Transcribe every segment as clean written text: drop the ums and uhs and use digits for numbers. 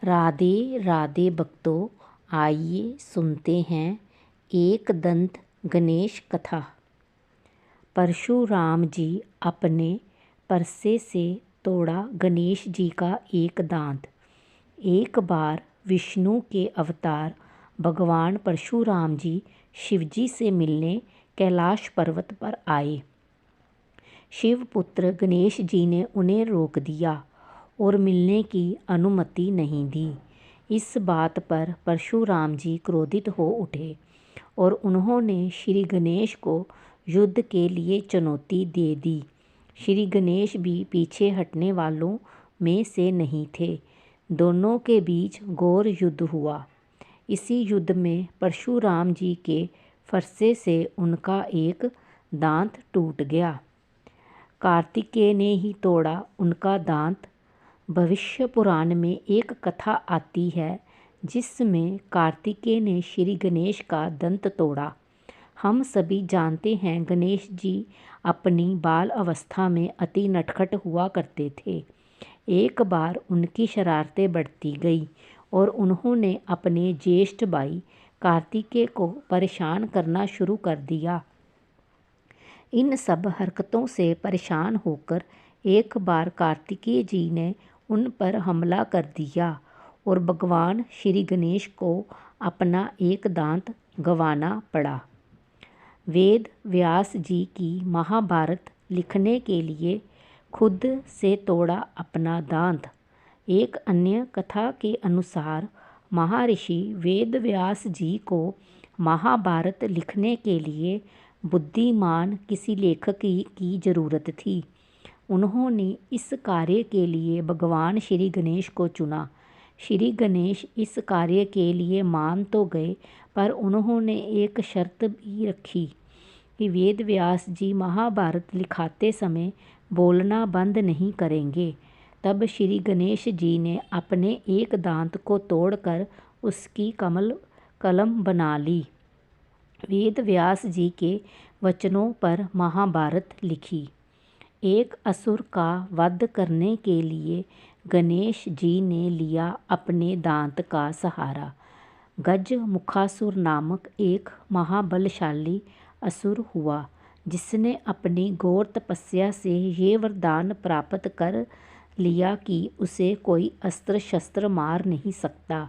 राधे राधे भक्तों, आइए सुनते हैं एक दंत गणेश कथा। परशुराम जी अपने परसे से तोड़ा गणेश जी का एक दांत। एक बार विष्णु के अवतार भगवान परशुराम जी शिवजी से मिलने कैलाश पर्वत पर आए। शिवपुत्र गणेश जी ने उन्हें रोक दिया और मिलने की अनुमति नहीं दी। इस बात पर परशुराम जी क्रोधित हो उठे और उन्होंने श्री गणेश को युद्ध के लिए चुनौती दे दी। श्री गणेश भी पीछे हटने वालों में से नहीं थे। दोनों के बीच घोर युद्ध हुआ। इसी युद्ध में परशुराम जी के फरसे से उनका एक दांत टूट गया। कार्तिकेय ने ही तोड़ा उनका दांत। भविष्य पुराण में एक कथा आती है जिसमें कार्तिकेय ने श्री गणेश का दंत तोड़ा। हम सभी जानते हैं गणेश जी अपनी बाल अवस्था में अति नटखट हुआ करते थे। एक बार उनकी शरारतें बढ़ती गई और उन्होंने अपने ज्येष्ठ भाई कार्तिकेय को परेशान करना शुरू कर दिया। इन सब हरकतों से परेशान होकर एक बार कार्तिकेय जी ने उन पर हमला कर दिया और भगवान श्री गणेश को अपना एक दांत गंवाना पड़ा। वेद व्यास जी की महाभारत लिखने के लिए खुद से तोड़ा अपना दांत। एक अन्य कथा के अनुसार महर्षि वेद व्यास जी को महाभारत लिखने के लिए बुद्धिमान किसी लेखक की ज़रूरत थी। उन्होंने इस कार्य के लिए भगवान श्री गणेश को चुना। श्री गणेश इस कार्य के लिए मान तो गए, पर उन्होंने एक शर्त भी रखी कि वेद व्यास जी महाभारत लिखाते समय बोलना बंद नहीं करेंगे। तब श्री गणेश जी ने अपने एक दांत को तोड़कर उसकी कलम बना ली। वेद व्यास जी के वचनों पर महाभारत लिखी। एक असुर का वध करने के लिए गणेश जी ने लिया अपने दांत का सहारा। गजमुखासुर नामक एक महाबलशाली असुर हुआ जिसने अपनी घोर तपस्या से ये वरदान प्राप्त कर लिया कि उसे कोई अस्त्र शस्त्र मार नहीं सकता।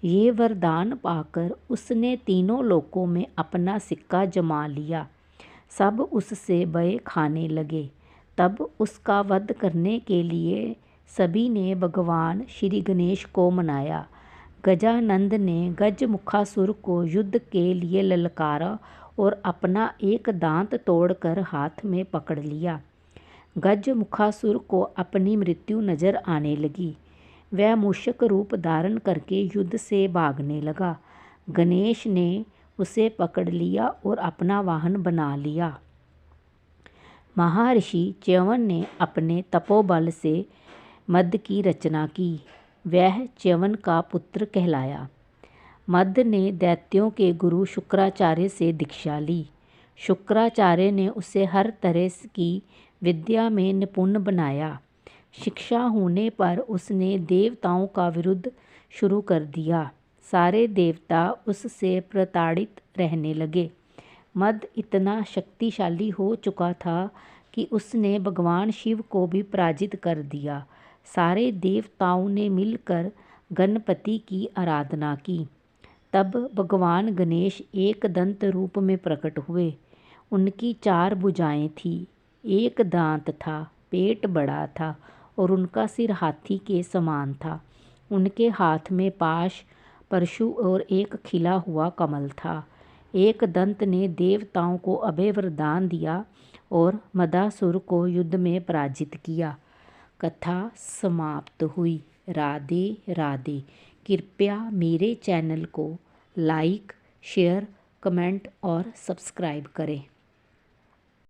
ये वरदान पाकर उसने तीनों लोकों में अपना सिक्का जमा लिया। सब उससे भय खाने लगे। तब उसका वध करने के लिए सभी ने भगवान श्री गणेश को मनाया। गजानंद ने गजमुखासुर को युद्ध के लिए ललकारा और अपना एक दांत तोड़कर हाथ में पकड़ लिया। गजमुखासुर को अपनी मृत्यु नजर आने लगी। वह मूषक रूप धारण करके युद्ध से भागने लगा। गणेश ने उसे पकड़ लिया और अपना वाहन बना लिया। महर्षि च्यवन ने अपने तपोबल से मद की रचना की। वह च्यवन का पुत्र कहलाया। मद ने दैत्यों के गुरु शुक्राचार्य से दीक्षा ली। शुक्राचार्य ने उसे हर तरह की विद्या में निपुण बनाया। शिक्षा होने पर उसने देवताओं का विरोध शुरू कर दिया। सारे देवता उससे प्रताड़ित रहने लगे। मद इतना शक्तिशाली हो चुका था कि उसने भगवान शिव को भी पराजित कर दिया। सारे देवताओं ने मिलकर गणपति की आराधना की। तब भगवान गणेश एक दंत रूप में प्रकट हुए। उनकी 4 भुजाएं थीं, एक दांत था, पेट बड़ा था और उनका सिर हाथी के समान था। उनके हाथ में पाश, परशु और एक खिला हुआ कमल था। एक दंत ने देवताओं को अभय वरदान दिया और मदासुर को युद्ध में पराजित किया। कथा समाप्त हुई। राधे राधे। कृपया मेरे चैनल को लाइक, शेयर, कमेंट और सब्सक्राइब करें।